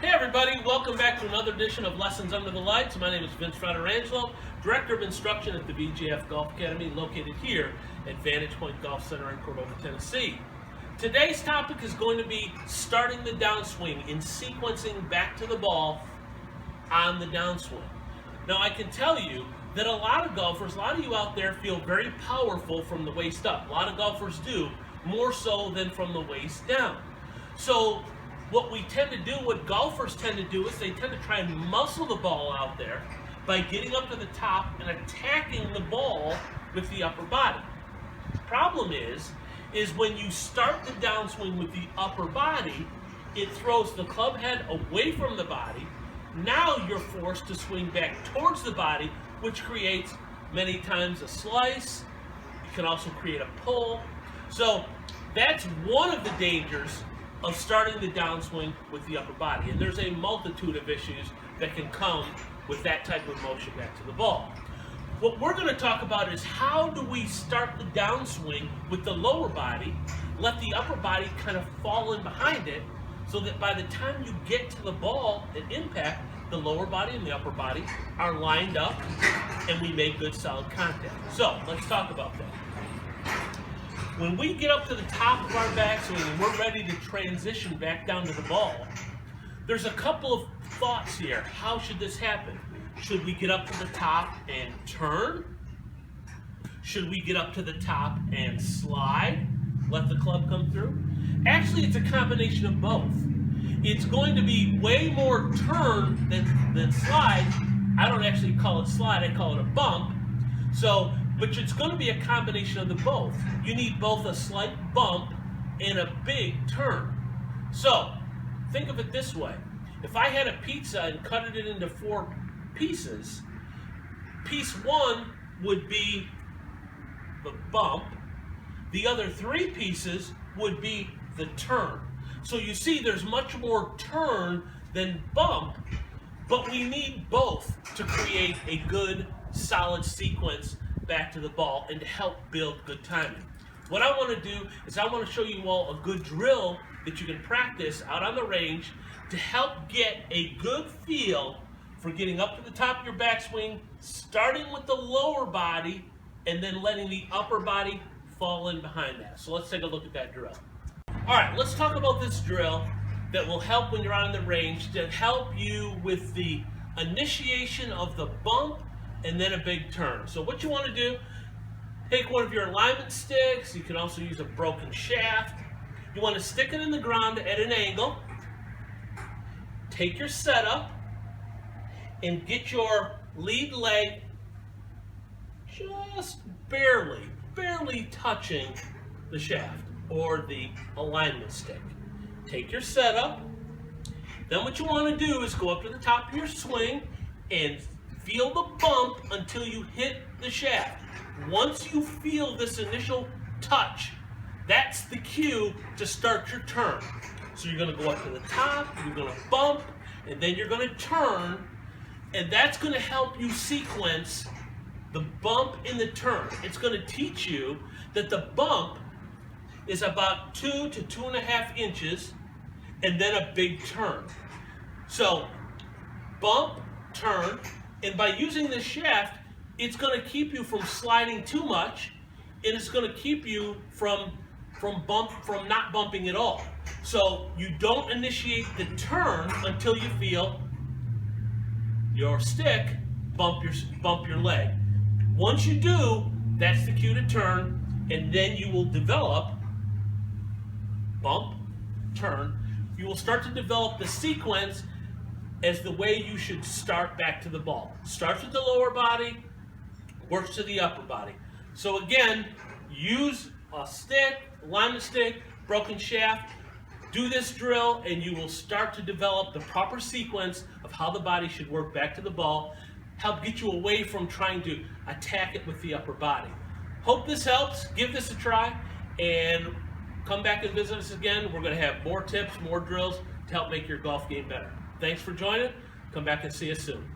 Hey everybody, welcome back to another edition of Lessons Under the Lights. My name is Vince Frattarangelo, Director of Instruction at the VJF Golf Academy, located here at Vantage Point Golf Center in Cordova, Tennessee. Today's topic is going to be starting the downswing and sequencing back to the ball on the downswing. Now I can tell you that a lot of golfers, a lot of you out there feel very powerful from the waist up. A lot of golfers do, more so than from the waist down. So what we tend to do, what golfers tend to do, is they tend to try and muscle the ball out there by getting up to the top and attacking the ball with the upper body. Problem is when you start the downswing with the upper body, it throws the club head away from the body. Now you're forced to swing back towards the body, which creates many times a slice. It can also create a pull. So that's one of the dangers of starting the downswing with the upper body. And there's a multitude of issues that can come with that type of motion back to the ball. What we're going to talk about is how do we start the downswing with the lower body, let the upper body kind of fall in behind it, so that by the time you get to the ball at impact, the lower body and the upper body are lined up and we make good solid contact. So let's talk about that. When we get up to the top of our backswing and we're ready to transition back down to the ball, there's a couple of thoughts here. How should this happen? Should we get up to the top and turn? Should we get up to the top and slide? Let the club come through? Actually, it's a combination of both. It's going to be way more turn than slide. I don't actually call it slide, I call it a bump. But it's going to be a combination of the both. You need both a slight bump and a big turn. So, think of it this way. If I had a pizza and cut it into 4 pieces, piece 1 would be the bump. The other 3 pieces would be the turn. So you see there's much more turn than bump, but we need both to create a good, solid sequence back to the ball and to help build good timing. What I want to do is I want to show you all a good drill that you can practice out on the range to help get a good feel for getting up to the top of your backswing, starting with the lower body and then letting the upper body fall in behind that. So let's take a look at that drill. All right, let's talk about this drill that will help when you're on the range to help you with the initiation of the bump and then a big turn. So what you want to do, take one of your alignment sticks. You can also use a broken shaft. You want to stick it in the ground at an angle. Take your setup and get your lead leg just barely touching the shaft or the alignment stick. Take your setup. Then what you want to do is go up to the top of your swing and feel the bump until you hit the shaft. Once you feel this initial touch, that's the cue to start your turn. So you're going to go up to the top, you're going to bump, and then you're going to turn, and that's going to help you sequence the bump and the turn. It's going to teach you that the bump is about 2 to 2.5 inches, and then a big turn. So bump, turn, and by using this shaft, it's going to keep you from sliding too much, and it's going to keep you from not bumping at all. So you don't initiate the turn until you feel your stick bump your leg. Once you do, that's the cue to turn, and then you will develop bump, turn. You will start to develop the sequence as the way you should start back to the ball. Starts with the lower body, works to the upper body. So again, use a stick, alignment stick, broken shaft. Do this drill and you will start to develop the proper sequence of how the body should work back to the ball. Help get you away from trying to attack it with the upper body. Hope this helps. Give this a try and come back and visit us again. We're going to have more tips, more drills to help make your golf game better. Thanks for joining. Come back and see us soon.